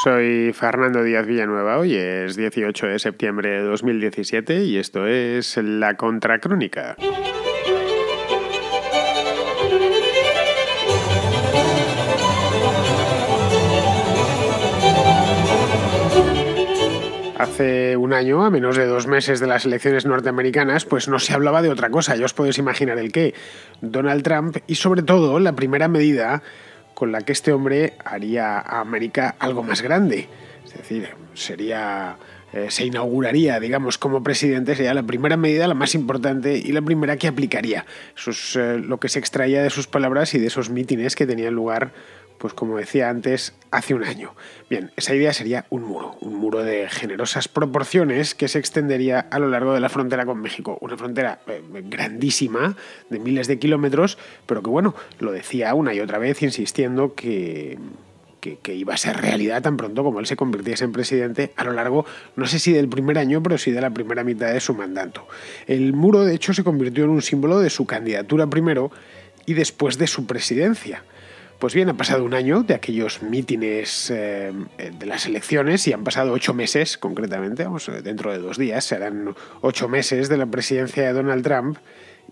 Soy Fernando Díaz Villanueva, hoy es 18 de septiembre de 2017 y esto es La Contracrónica. Hace un año, a menos de 2 meses de las elecciones norteamericanas, pues no se hablaba de otra cosa, ya os podéis imaginar el qué. Donald Trump y sobre todo la primera medida con la que este hombre haría a América algo más grande. Es decir, se inauguraría, digamos, como presidente, sería la primera medida, la más importante y la primera que aplicaría. Eso es lo que se extraía de sus palabras y de esos mítines que tenían lugar, pues como decía antes, hace un año. Bien, esa idea sería un muro de generosas proporciones que se extendería a lo largo de la frontera con México. Una frontera grandísima, de miles de kilómetros, pero que bueno, lo decía una y otra vez insistiendo que iba a ser realidad tan pronto como él se convirtiese en presidente a lo largo, no sé si del primer año, pero sí de la primera mitad de su mandato. El muro, de hecho, se convirtió en un símbolo de su candidatura primero y después de su presidencia. Pues bien, ha pasado un año de aquellos mítines de las elecciones y han pasado 8 meses, concretamente, dentro de 2 días, serán 8 meses de la presidencia de Donald Trump.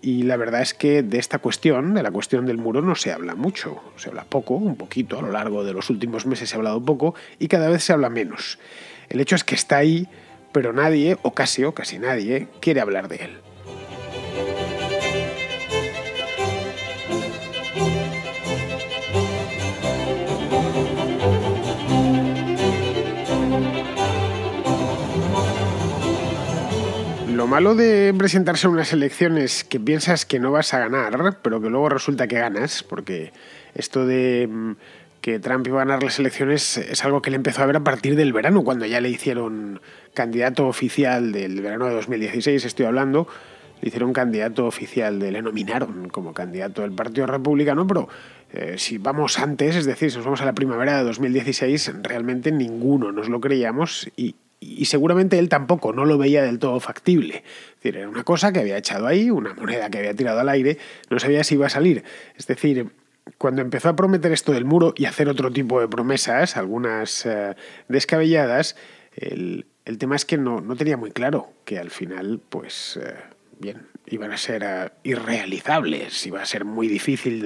Y la verdad es que de esta cuestión, de la cuestión del muro, no se habla mucho. Se habla poco, un poquito, a lo largo de los últimos meses se ha hablado poco y cada vez se habla menos. El hecho es que está ahí, pero nadie, o casi nadie, quiere hablar de él. Lo malo de presentarse a unas elecciones que piensas que no vas a ganar, pero que luego resulta que ganas, porque esto de que Trump iba a ganar las elecciones es algo que él empezó a ver a partir del verano, cuando ya le hicieron candidato oficial del verano de 2016, estoy hablando, le hicieron candidato oficial, le nominaron como candidato del Partido Republicano, pero si vamos antes, es decir, si nos vamos a la primavera de 2016, realmente ninguno nos lo creíamos y seguramente él tampoco, no lo veía del todo factible. Es decir, era una cosa que había echado ahí, una moneda que había tirado al aire, no sabía si iba a salir. Es decir, cuando empezó a prometer esto del muro y hacer otro tipo de promesas, algunas descabelladas, el tema es que no tenía muy claro que al final, pues iban a ser irrealizables, iban a ser muy difíciles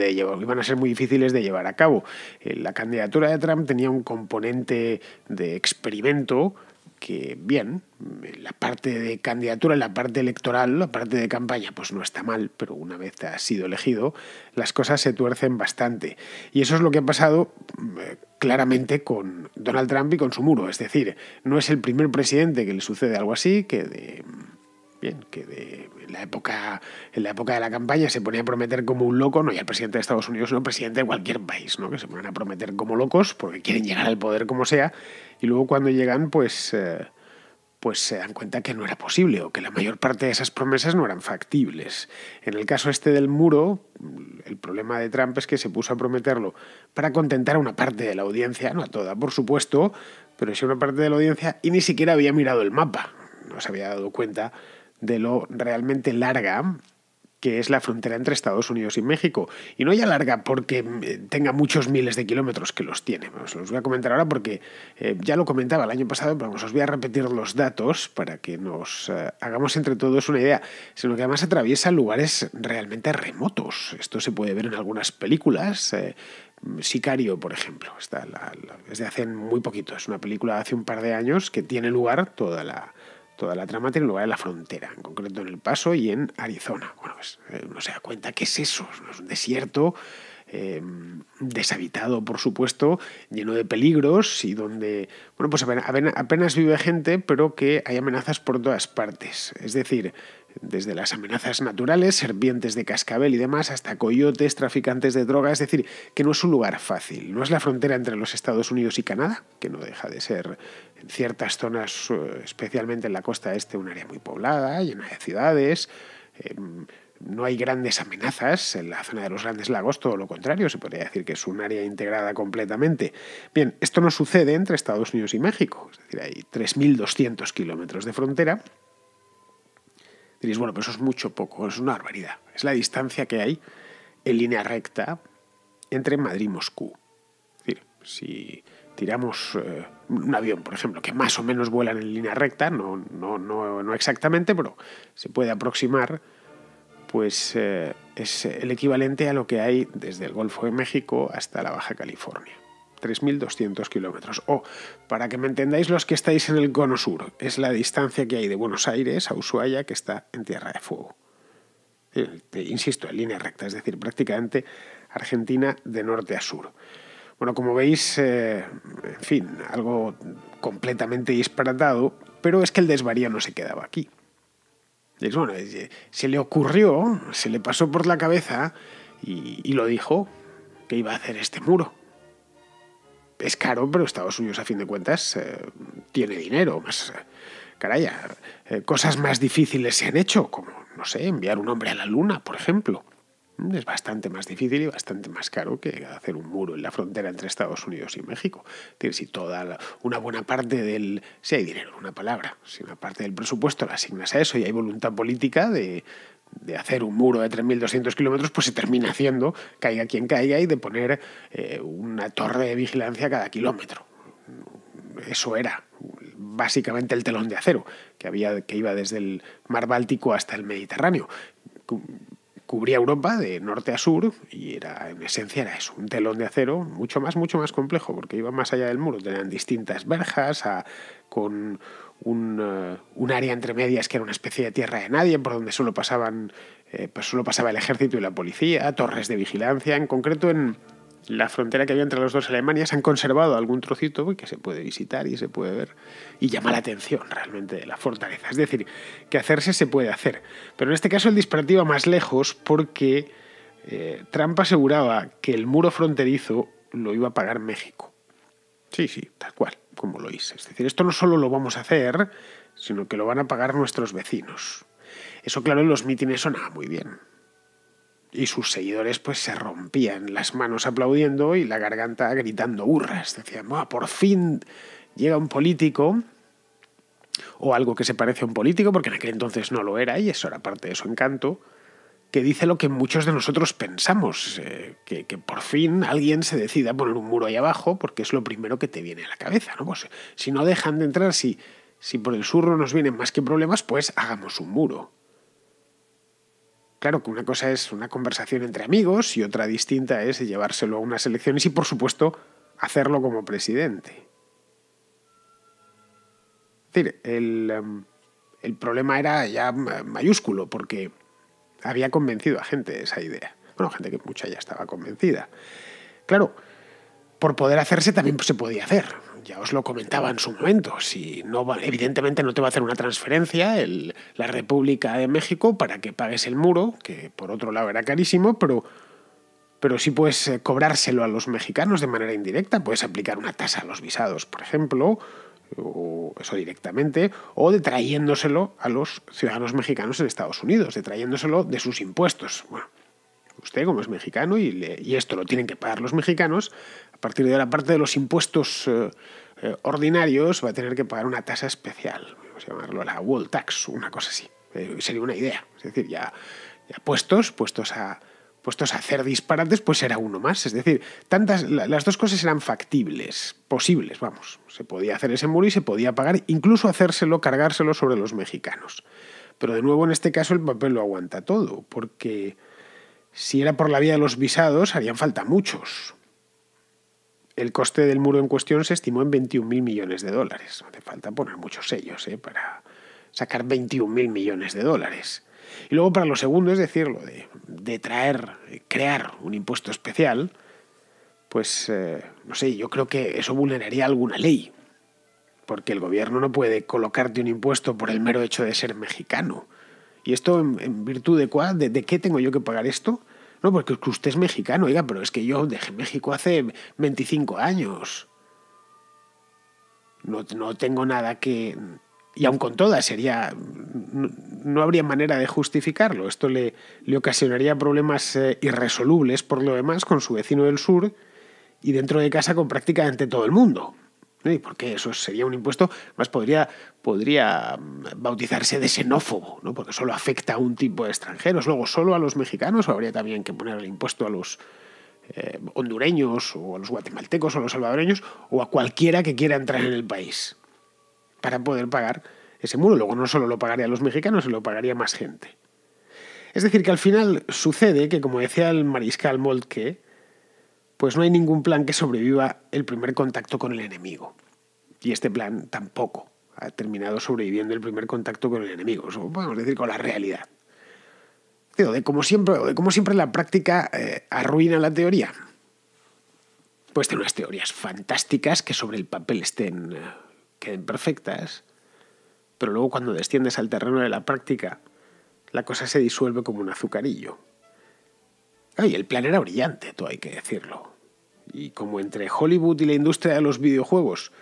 de llevar a cabo. La candidatura de Trump tenía un componente de experimento que, bien, la parte de candidatura, la parte electoral, la parte de campaña, pues no está mal, pero una vez has sido elegido, las cosas se tuercen bastante. Y eso es lo que ha pasado claramente con Donald Trump y con su muro. Es decir, no es el primer presidente que le sucede algo así, en la época de la campaña se ponía a prometer como un loco, no ya el presidente de Estados Unidos, sino el presidente de cualquier país, ¿no? Que se ponen a prometer como locos porque quieren llegar al poder como sea, y luego cuando llegan pues se dan cuenta que no era posible o que la mayor parte de esas promesas no eran factibles. En el caso este del muro, el problema de Trump es que se puso a prometerlo para contentar a una parte de la audiencia, no a toda, por supuesto, pero sí a una parte de la audiencia, y ni siquiera había mirado el mapa, no se había dado cuenta de lo realmente larga que es la frontera entre Estados Unidos y México. Y no ya larga porque tenga muchos miles de kilómetros, que los tiene. Os los voy a comentar ahora porque ya lo comentaba el año pasado, pero os voy a repetir los datos para que nos hagamos entre todos una idea. Sino que además atraviesa lugares realmente remotos. Esto se puede ver en algunas películas. Sicario, por ejemplo, es de hace muy poquito. Es una película de hace un par de años que tiene lugar toda la trama tiene lugar en la frontera, en concreto en El Paso y en Arizona. Bueno, pues uno se da cuenta que es eso, es un desierto deshabitado, por supuesto, lleno de peligros y donde, bueno, pues apenas vive gente, pero que hay amenazas por todas partes. Es decir, desde las amenazas naturales, serpientes de cascabel y demás, hasta coyotes, traficantes de droga. Es decir, que no es un lugar fácil. No es la frontera entre los Estados Unidos y Canadá, que no deja de ser en ciertas zonas, especialmente en la costa este, un área muy poblada, llena de ciudades. No hay grandes amenazas en la zona de los Grandes Lagos, todo lo contrario, se podría decir que es un área integrada completamente. Bien, esto no sucede entre Estados Unidos y México, es decir, hay 3.200 kilómetros de frontera. Diréis, bueno, pero eso es mucho poco, es una barbaridad. Es la distancia que hay en línea recta entre Madrid y Moscú. Es decir, Si tiramos un avión, por ejemplo, que más o menos vuela en línea recta, no exactamente, pero se puede aproximar, pues es el equivalente a lo que hay desde el Golfo de México hasta la Baja California. 3.200 kilómetros. O, para que me entendáis los que estáis en el cono sur, es la distancia que hay de Buenos Aires a Ushuaia, que está en Tierra de Fuego. Insisto, en línea recta, es decir, prácticamente Argentina de norte a sur. Bueno, como veis, en fin, algo completamente disparatado, pero es que el desvarío no se quedaba aquí. Y bueno, se le ocurrió, se le pasó por la cabeza y lo dijo, que iba a hacer este muro. Es caro, pero Estados Unidos, a fin de cuentas, tiene dinero. Caray, cosas más difíciles se han hecho, como, no sé, enviar un hombre a la luna, por ejemplo. Es bastante más difícil y bastante más caro que hacer un muro en la frontera entre Estados Unidos y México. Es decir, si una buena parte del... Si hay dinero, una palabra, si una parte del presupuesto la asignas a eso y hay voluntad política de hacer un muro de 3.200 kilómetros, pues se termina haciendo, caiga quien caiga, y de poner una torre de vigilancia cada kilómetro. Eso era básicamente el telón de acero que iba desde el mar Báltico hasta el Mediterráneo. Cubría Europa de norte a sur y en esencia era eso, un telón de acero mucho más complejo, porque iba más allá del muro. Tenían distintas verjas con un área entre medias que era una especie de tierra de nadie, por donde solo pasaba el ejército y la policía, torres de vigilancia. En concreto, en la frontera que había entre las dos Alemanias han conservado algún trocito que se puede visitar y se puede ver y llama la atención realmente de la fortaleza. Es decir, que hacerse se puede hacer. Pero en este caso el disparate iba más lejos, porque Trump aseguraba que el muro fronterizo lo iba a pagar México. Sí, tal cual, como lo oís. Es decir, esto no solo lo vamos a hacer, sino que lo van a pagar nuestros vecinos. Eso, claro, en los mítines sonaba muy bien. Y sus seguidores pues se rompían las manos aplaudiendo y la garganta gritando hurras. Decían, por fin llega un político, o algo que se parece a un político, porque en aquel entonces no lo era, y eso era parte de su encanto, que dice lo que muchos de nosotros pensamos, que por fin alguien se decida a poner un muro ahí abajo, porque es lo primero que te viene a la cabeza, ¿no? Pues si no dejan de entrar, si por el sur no nos vienen más que problemas, pues hagamos un muro. Claro que una cosa es una conversación entre amigos y otra distinta es llevárselo a unas elecciones y, por supuesto, hacerlo como presidente. Es decir, el problema era ya mayúsculo, porque había convencido a gente de esa idea. Bueno, gente que mucha ya estaba convencida. Claro, por poder hacerse también se podía hacer. Ya os lo comentaba en su momento. Si no, evidentemente no te va a hacer una transferencia la República de México para que pagues el muro, que por otro lado era carísimo, pero sí puedes cobrárselo a los mexicanos de manera indirecta. Puedes aplicar una tasa a los visados, por ejemplo, o eso directamente, o detrayéndoselo a los ciudadanos mexicanos en Estados Unidos, detrayéndoselo de sus impuestos. Bueno, usted, como es mexicano, y esto lo tienen que pagar los mexicanos, a partir de la parte de los impuestos ordinarios va a tener que pagar una tasa especial, vamos a llamarlo la wall tax, una cosa así. Sería una idea. Es decir, ya puestos a hacer disparates, pues era uno más. Es decir, las dos cosas eran factibles, posibles, vamos. Se podía hacer ese muro y se podía pagar, incluso cargárselo sobre los mexicanos. Pero de nuevo, en este caso, el papel lo aguanta todo, porque si era por la vía de los visados, harían falta muchos. El coste del muro en cuestión se estimó en $21.000 millones. No hace falta poner muchos sellos para sacar $21.000 millones. Y luego, para lo segundo, es decir, lo de crear un impuesto especial, pues no sé, yo creo que eso vulneraría alguna ley, porque el gobierno no puede colocarte un impuesto por el mero hecho de ser mexicano. ¿Y esto en virtud de de qué tengo yo que pagar esto? No, porque usted es mexicano, oiga, pero es que yo dejé México hace 25 años. No tengo nada que... Y aun con todas no habría manera de justificarlo. Esto le ocasionaría problemas irresolubles, por lo demás, con su vecino del sur y dentro de casa con prácticamente todo el mundo. ¿Y por qué? Eso sería un impuesto, más podría bautizarse de xenófobo, ¿no? Porque solo afecta a un tipo de extranjeros. Luego, ¿solo a los mexicanos o habría también que poner el impuesto a los hondureños o a los guatemaltecos o a los salvadoreños o a cualquiera que quiera entrar en el país para poder pagar ese muro. Luego no solo lo pagaría a los mexicanos, se lo pagaría más gente. Es decir, que al final sucede que, como decía el mariscal Moltke, pues no hay ningún plan que sobreviva el primer contacto con el enemigo. Y este plan tampoco ha terminado sobreviviendo el primer contacto con el enemigo, o podemos decir con la realidad. De como siempre la práctica arruina la teoría. Puedes tener unas teorías fantásticas que sobre el papel queden perfectas, pero luego cuando desciendes al terreno de la práctica, la cosa se disuelve como un azucarillo. Y el plan era brillante, todo hay que decirlo. Y como entre Hollywood y la industria de los videojuegos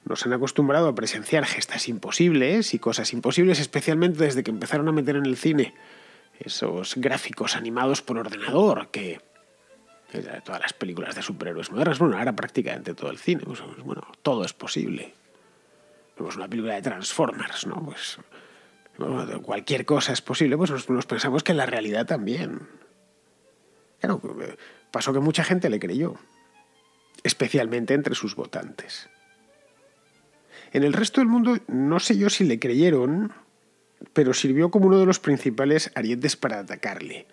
nos han acostumbrado a presenciar gestas imposibles y cosas imposibles, especialmente desde que empezaron a meter en el cine esos gráficos animados por ordenador que todas las películas de superhéroes modernas, ahora prácticamente todo el cine, pues, todo es posible. Vemos una película de Transformers, ¿no? Pues cualquier cosa es posible, pues nos pensamos que en la realidad también. Claro, pasó que mucha gente le creyó, especialmente entre sus votantes. En el resto del mundo no sé yo si le creyeron, pero sirvió como uno de los principales arietes para atacarle.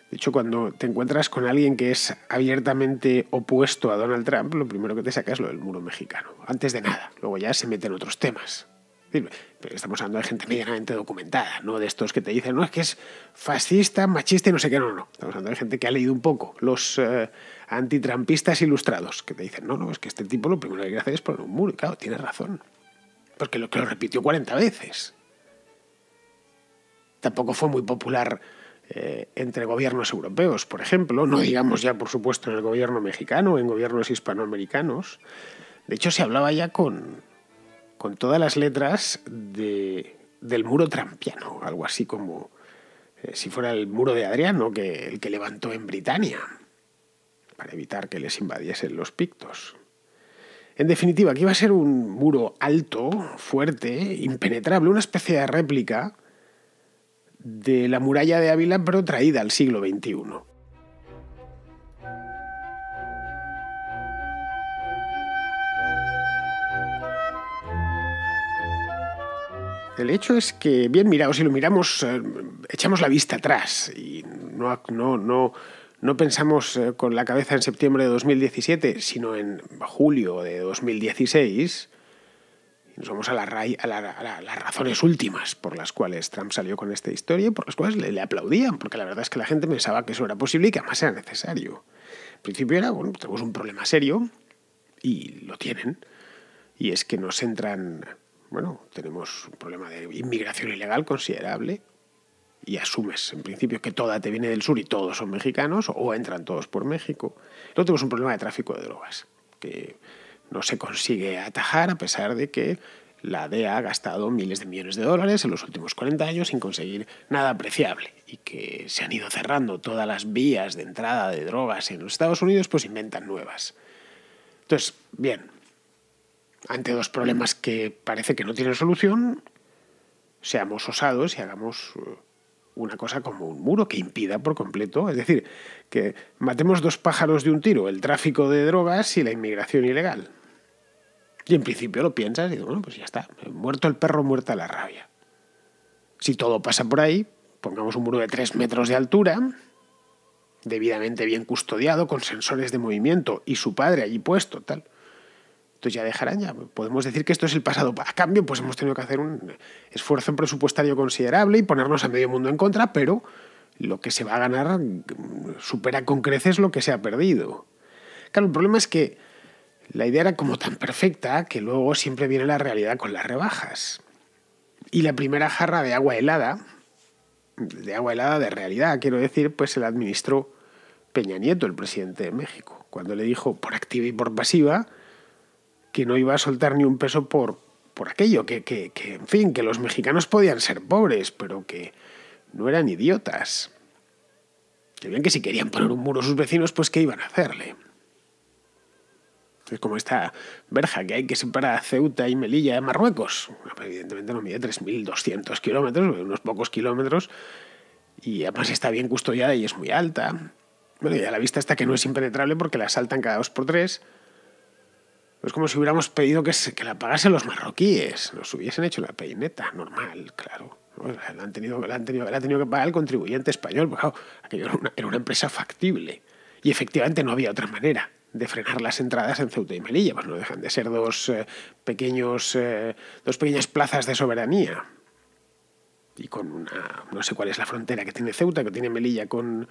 De hecho, cuando te encuentras con alguien que es abiertamente opuesto a Donald Trump, lo primero que te saca es lo del muro mexicano. Antes de nada. Luego ya se meten otros temas. Pero estamos hablando de gente medianamente documentada, no de estos que te dicen, no, es que es fascista, machista y no sé qué, no. Estamos hablando de gente que ha leído un poco, los antitrampistas ilustrados, que te dicen, no, es que este tipo lo primero que quiere hacer es poner un muro. Y claro, tienes razón. Porque lo repitió 40 veces. Tampoco fue muy popular entre gobiernos europeos, por ejemplo, no digamos ya, por supuesto, en el gobierno mexicano o en gobiernos hispanoamericanos. De hecho, se hablaba ya con todas las letras del muro trampiano, algo así como si fuera el muro de Adriano, el que levantó en Britania, para evitar que les invadiesen los pictos. En definitiva, aquí iba a ser un muro alto, fuerte, impenetrable, una especie de réplica de la muralla de Ávila, pero traída al siglo XXI. El hecho es que, bien mirado, si lo miramos, echamos la vista atrás y no pensamos con la cabeza en septiembre de 2017, sino en julio de 2016, y nos vamos a las razones últimas por las cuales Trump salió con esta historia y por las cuales le aplaudían, porque la verdad es que la gente pensaba que eso era posible y que además era necesario. Al principio era, tenemos un problema serio, y lo tienen, y es que nos entran... tenemos un problema de inmigración ilegal considerable y asumes en principio que toda te viene del sur y todos son mexicanos o entran todos por México. Luego tenemos un problema de tráfico de drogas que no se consigue atajar a pesar de que la DEA ha gastado miles de millones de dólares en los últimos 40 años sin conseguir nada apreciable y que se han ido cerrando todas las vías de entrada de drogas en los Estados Unidos, pues inventan nuevas. Entonces, bien, ante dos problemas que parece que no tienen solución, seamos osados y hagamos una cosa como un muro que impida por completo, es decir, que matemos dos pájaros de un tiro, el tráfico de drogas y la inmigración ilegal. Y en principio lo piensas y dices, pues ya está, muerto el perro, muerta la rabia. Si todo pasa por ahí, pongamos un muro de 3 metros de altura, debidamente bien custodiado, con sensores de movimiento y su padre allí puesto, tal. Entonces ya dejarán, ya podemos decir que esto es el pasado. A cambio, pues hemos tenido que hacer un esfuerzo presupuestario considerable y ponernos a medio mundo en contra, pero lo que se va a ganar supera con creces lo que se ha perdido. Claro, el problema es que la idea era como tan perfecta que luego siempre viene la realidad con las rebajas. Y la primera jarra de agua helada de realidad, quiero decir, pues se la administró Peña Nieto, el presidente de México, cuando le dijo por activa y por pasiva que no iba a soltar ni un peso por aquello, que en fin, que los mexicanos podían ser pobres, pero que no eran idiotas. Que bien que si querían poner un muro a sus vecinos, pues ¿qué iban a hacerle? Entonces, como esta verja que hay que separar a Ceuta y Melilla de Marruecos, evidentemente no mide 3.200 kilómetros, unos pocos kilómetros, y además está bien custodiada y es muy alta. Bueno, y a la vista está que no es impenetrable porque la asaltan cada 2 por 3. Es como si hubiéramos pedido que la pagasen los marroquíes. Nos hubiesen hecho la peineta, normal, claro. La ha tenido que pagar el contribuyente español. Pero, claro, aquello era una empresa factible. Y efectivamente no había otra manera de frenar las entradas en Ceuta y Melilla. Pues no dejan de ser dos pequeñas plazas de soberanía. Y con no sé cuál es la frontera que tiene Ceuta, que tiene Melilla con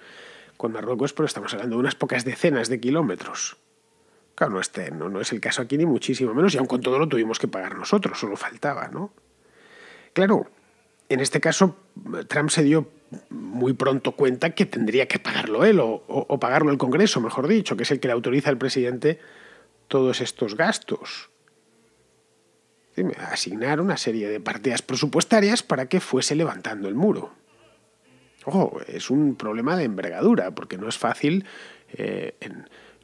Marruecos, pero estamos hablando de unas pocas decenas de kilómetros. Claro, no es el caso aquí ni muchísimo menos, y aun con todo lo tuvimos que pagar nosotros, solo faltaba, ¿no? Claro, en este caso Trump se dio muy pronto cuenta que tendría que pagarlo él, o pagarlo el Congreso, mejor dicho, que es el que le autoriza al presidente todos estos gastos. Asignar una serie de partidas presupuestarias para que fuese levantando el muro. Ojo, es un problema de envergadura, porque no es fácil.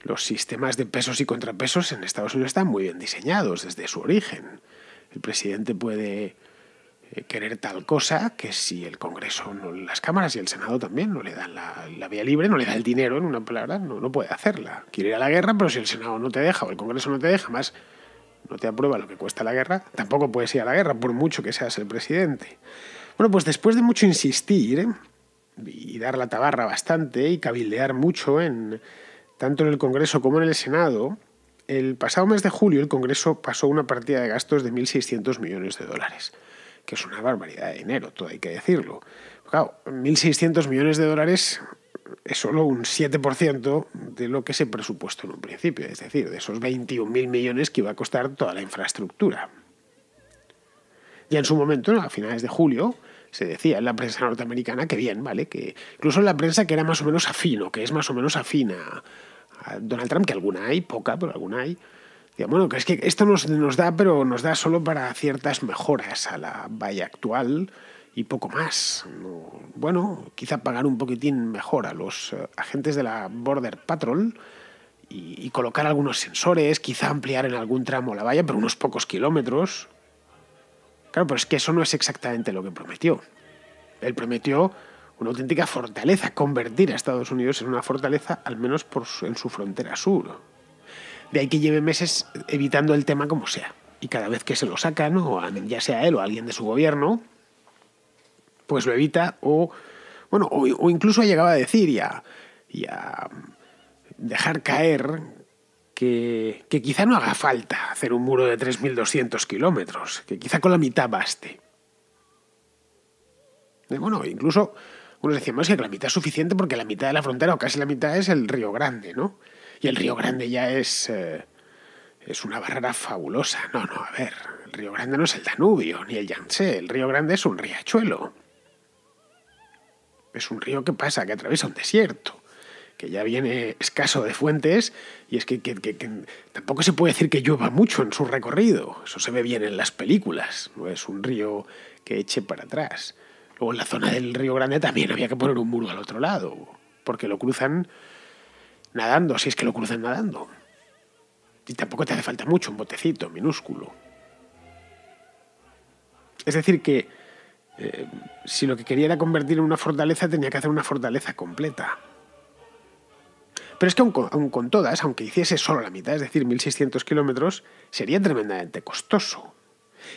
Los sistemas de pesos y contrapesos en Estados Unidos están muy bien diseñados desde su origen. El presidente puede querer tal cosa que si el Congreso, las cámaras y el Senado también no le dan la vía libre, no le da el dinero, en una palabra, no puede hacerla. Quiere ir a la guerra, pero si el Senado no te deja o el Congreso no te deja, más no te aprueba lo que cuesta la guerra, tampoco puedes ir a la guerra, por mucho que seas el presidente. Bueno, pues después de mucho insistir y dar la tabarra bastante y cabildear mucho tanto en el Congreso como en el Senado, el pasado mes de julio el Congreso pasó una partida de gastos de 1.600 millones de dólares, que es una barbaridad de dinero, todo hay que decirlo. Claro, 1.600 millones de dólares es solo un 7% de lo que se presupuestó en un principio, es decir, de esos 21.000 millones que iba a costar toda la infraestructura. Ya en su momento, a finales de julio, se decía en la prensa norteamericana que bien, ¿vale? Que incluso en la prensa que era más o menos afín, o que es más o menos afín a Donald Trump, que alguna hay, poca, pero alguna hay. Decía, bueno, que es que esto nos da, pero nos da solo para ciertas mejoras a la valla actual y poco más. Bueno, quizá pagar un poquitín mejor a los agentes de la Border Patrol y colocar algunos sensores, quizá ampliar en algún tramo la valla, pero unos pocos kilómetros. Claro, pero es que eso no es exactamente lo que prometió. Él prometió una auténtica fortaleza, convertir a Estados Unidos en una fortaleza, al menos en su frontera sur. De ahí que lleve meses evitando el tema como sea. Y cada vez que se lo sacan, o ya sea él o alguien de su gobierno, pues lo evita o incluso ha llegado a decir y a dejar caer que quizá no haga falta hacer un muro de 3.200 kilómetros, que quizá con la mitad baste. Bueno, incluso unos decíamos que la mitad es suficiente porque la mitad de la frontera, o casi la mitad, es el Río Grande, ¿no? Y el Río Grande ya es una barrera fabulosa. No, a ver, el Río Grande no es el Danubio ni el Yangtze, el Río Grande es un riachuelo. Es un río que pasa, que atraviesa un desierto, que ya viene escaso de fuentes, y es que tampoco se puede decir que llueva mucho en su recorrido. Eso se ve bien en las películas, no es un río que eche para atrás. Luego en la zona del Río Grande también había que poner un muro al otro lado, porque lo cruzan nadando, si es que lo cruzan nadando. Y tampoco te hace falta mucho, un botecito minúsculo. Es decir que si lo que quería era convertir en una fortaleza, tenía que hacer una fortaleza completa. Pero es que aun con todas, aunque hiciese solo la mitad, es decir, 1.600 kilómetros, sería tremendamente costoso.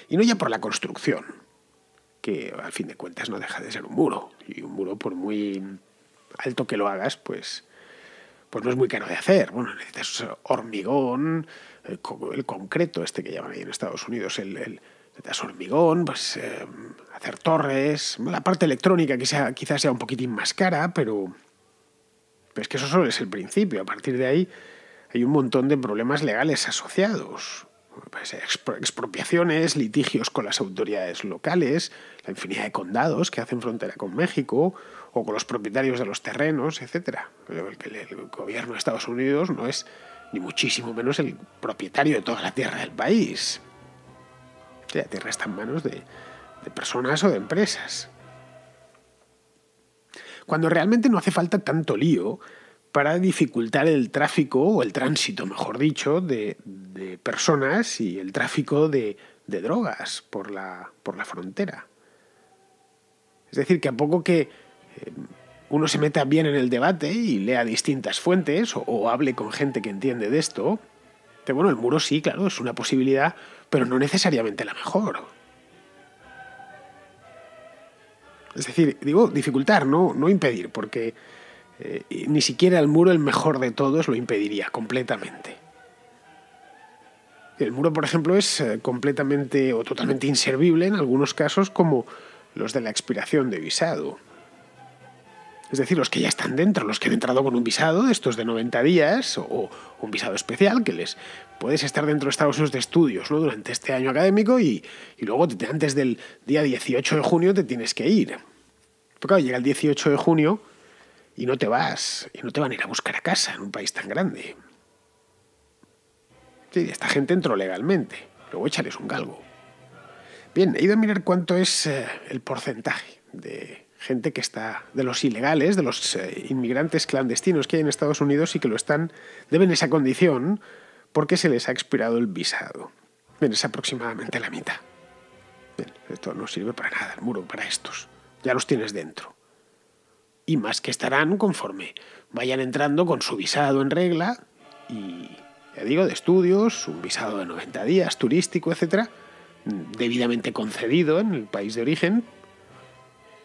Y no ya por la construcción, que al fin de cuentas no deja de ser un muro. Y un muro, por muy alto que lo hagas, pues no es muy caro de hacer. Bueno, necesitas hormigón, el concreto este que llaman ahí en Estados Unidos, necesitas hormigón, pues hacer torres, la parte electrónica que quizás sea un poquitín más cara, pero es que eso solo es el principio. A partir de ahí hay un montón de problemas legales asociados. Pues, expropiaciones, litigios con las autoridades locales, la infinidad de condados que hacen frontera con México o con los propietarios de los terrenos, etc. El gobierno de Estados Unidos no es ni muchísimo menos el propietario de toda la tierra del país. La tierra está en manos de personas o de empresas. Cuando realmente no hace falta tanto lío para dificultar el tráfico, o el tránsito, mejor dicho, de personas y el tráfico de drogas por la frontera. Es decir, que a poco que uno se meta bien en el debate y lea distintas fuentes o hable con gente que entiende de esto, que bueno, el muro sí, claro, es una posibilidad, pero no necesariamente la mejor. Es decir, digo dificultar, no impedir, porque ni siquiera el muro, el mejor de todos, lo impediría completamente. El muro, por ejemplo, es completamente o totalmente inservible en algunos casos, como los de la expiración de visado. Es decir, los que ya están dentro, los que han entrado con un visado de estos de 90 días o un visado especial que les puedes estar dentro de Estados Unidos de estudios, ¿no?, durante este año académico y luego antes del día 18 de junio te tienes que ir. Pero claro, llega el 18 de junio y no te vas, y no te van a ir a buscar a casa en un país tan grande. Sí, esta gente entró legalmente, luego échales un galgo. Bien, he ido a mirar cuánto es el porcentaje de gente que está, de los ilegales, de los inmigrantes clandestinos que hay en Estados Unidos y que deben esa condición porque se les ha expirado el visado. Bien, es aproximadamente la mitad. Bien, esto no sirve para nada, el muro, para estos. Ya los tienes dentro. Y más que estarán conforme vayan entrando con su visado en regla y, ya digo, de estudios, un visado de 90 días, turístico, etcétera, debidamente concedido en el país de origen,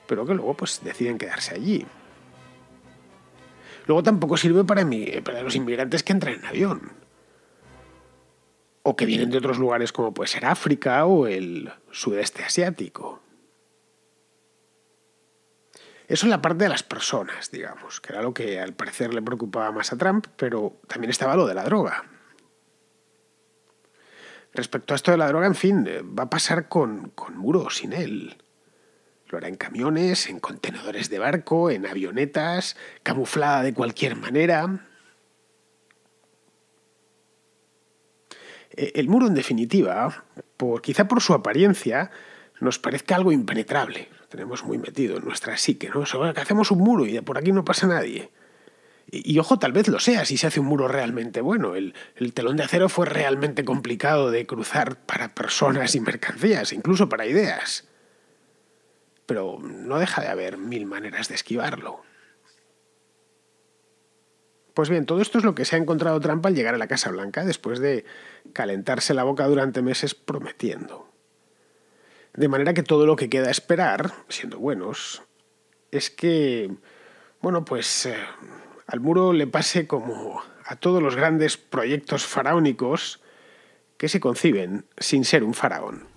pero que luego pues deciden quedarse allí. Luego tampoco sirve para los inmigrantes que entran en avión o que vienen de otros lugares como puede ser África o el sudeste asiático. Eso es la parte de las personas, digamos, que era lo que al parecer le preocupaba más a Trump, pero también estaba lo de la droga. Respecto a esto de la droga, en fin, va a pasar con muro, sin él. Lo hará en camiones, en contenedores de barco, en avionetas, camuflada de cualquier manera. El muro, en definitiva, quizá por su apariencia, nos parezca algo impenetrable. Lo tenemos muy metido en nuestra psique, ¿no? Que hacemos un muro y por aquí no pasa nadie. Y ojo, tal vez lo sea si se hace un muro realmente bueno. El telón de acero fue realmente complicado de cruzar para personas y mercancías, incluso para ideas. Pero no deja de haber 1000 maneras de esquivarlo. Pues bien, todo esto es lo que se ha encontrado Trump al llegar a la Casa Blanca después de calentarse la boca durante meses prometiendo. De manera que todo lo que queda esperar, siendo buenos, es que, bueno, pues al muro le pase como a todos los grandes proyectos faraónicos que se conciben sin ser un faraón.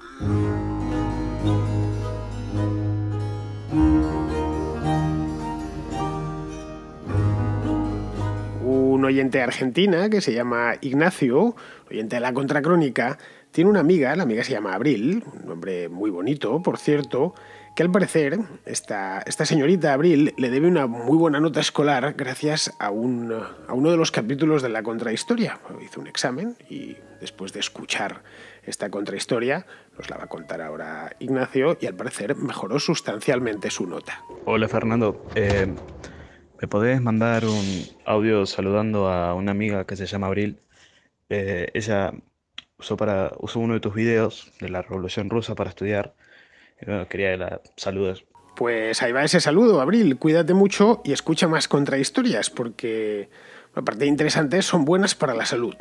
Un oyente de Argentina que se llama Ignacio, oyente de la Contracrónica, tiene una amiga, la amiga se llama Abril, un nombre muy bonito, por cierto, que al parecer esta señorita Abril le debe una muy buena nota escolar gracias a uno de los capítulos de la contrahistoria. Hizo un examen y después de escuchar esta contrahistoria nos la va a contar ahora Ignacio y al parecer mejoró sustancialmente su nota. Hola Fernando, ¿me podés mandar un audio saludando a una amiga que se llama Abril? Ella usó uno de tus videos de la Revolución Rusa para estudiar. Bueno, quería que la saludes. Pues ahí va ese saludo, Abril. Cuídate mucho y escucha más contrahistorias, porque aparte de interesantes, son buenas para la salud.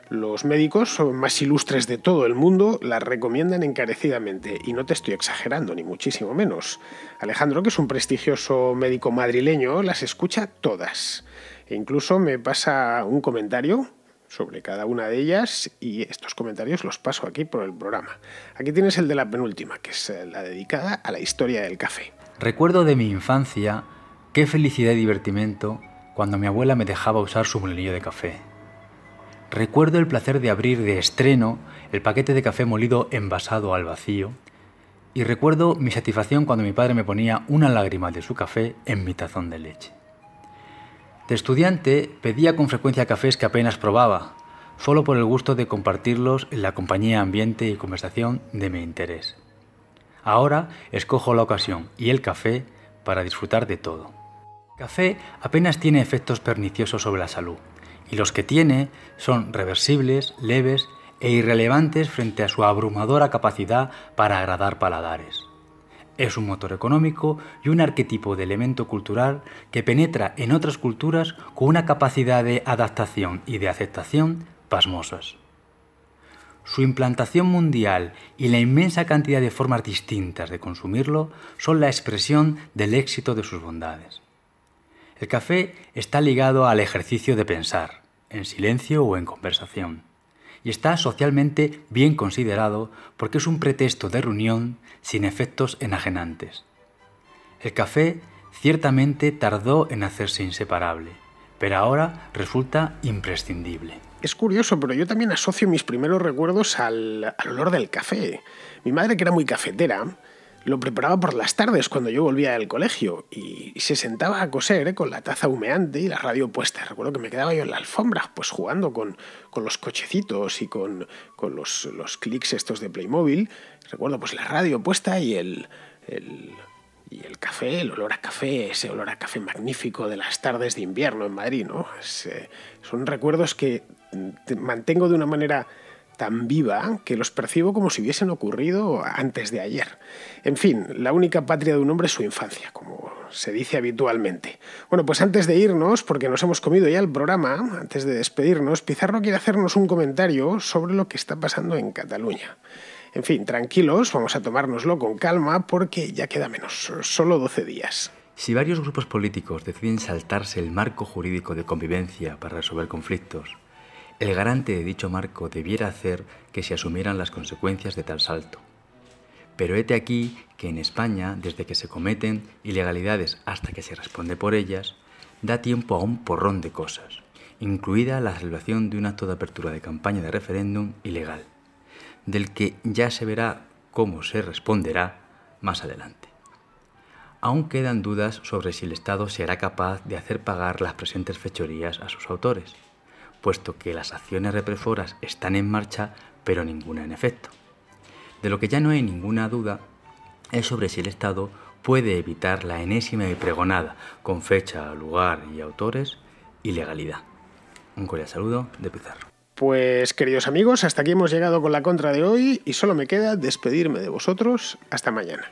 Los médicos más ilustres de todo el mundo las recomiendan encarecidamente, y no te estoy exagerando, ni muchísimo menos. Alejandro, que es un prestigioso médico madrileño, las escucha todas. E incluso me pasa un comentario sobre cada una de ellas y estos comentarios los paso aquí por el programa. Aquí tienes el de la penúltima, que es la dedicada a la historia del café. Recuerdo de mi infancia qué felicidad y divertimento cuando mi abuela me dejaba usar su molinillo de café. Recuerdo el placer de abrir de estreno el paquete de café molido envasado al vacío y recuerdo mi satisfacción cuando mi padre me ponía una lágrima de su café en mi tazón de leche. De estudiante pedía con frecuencia cafés que apenas probaba, solo por el gusto de compartirlos en la compañía, ambiente y conversación de mi interés. Ahora escojo la ocasión y el café para disfrutar de todo. El café apenas tiene efectos perniciosos sobre la salud, y los que tiene son reversibles, leves e irrelevantes frente a su abrumadora capacidad para agradar paladares. Es un motor económico y un arquetipo de elemento cultural que penetra en otras culturas con una capacidad de adaptación y de aceptación pasmosas. Su implantación mundial y la inmensa cantidad de formas distintas de consumirlo son la expresión del éxito de sus bondades. El café está ligado al ejercicio de pensar, en silencio o en conversación, y está socialmente bien considerado porque es un pretexto de reunión sin efectos enajenantes. El café ciertamente tardó en hacerse inseparable, pero ahora resulta imprescindible. Es curioso, pero yo también asocio mis primeros recuerdos al olor del café. Mi madre, que era muy cafetera, lo preparaba por las tardes cuando yo volvía del colegio y se sentaba a coser con la taza humeante y la radio puesta. Recuerdo que me quedaba yo en la alfombra pues jugando con los cochecitos y con los clics estos de Playmobil. Recuerdo pues la radio puesta y el café, el olor a café, ese olor a café magnífico de las tardes de invierno en Madrid, ¿no? Son recuerdos que mantengo de una manera tan viva que los percibo como si hubiesen ocurrido antes de ayer. En fin, la única patria de un hombre es su infancia, como se dice habitualmente. Bueno, pues antes de irnos, porque nos hemos comido ya el programa, antes de despedirnos, Pizarro quiere hacernos un comentario sobre lo que está pasando en Cataluña. En fin, tranquilos, vamos a tomárnoslo con calma porque ya queda menos, solo 12 días. Si varios grupos políticos deciden saltarse el marco jurídico de convivencia para resolver conflictos, el garante de dicho marco debiera hacer que se asumieran las consecuencias de tal salto. Pero hete aquí que en España, desde que se cometen ilegalidades hasta que se responde por ellas, da tiempo a un porrón de cosas, incluida la celebración de un acto de apertura de campaña de referéndum ilegal, del que ya se verá cómo se responderá más adelante. Aún quedan dudas sobre si el Estado será capaz de hacer pagar las presentes fechorías a sus autores, puesto que las acciones represoras están en marcha, pero ninguna en efecto. De lo que ya no hay ninguna duda es sobre si el Estado puede evitar la enésima y pregonada, con fecha, lugar y autores, ilegalidad. Un cordial saludo de Pizarro. Pues, queridos amigos, hasta aquí hemos llegado con la contra de hoy y solo me queda despedirme de vosotros hasta mañana.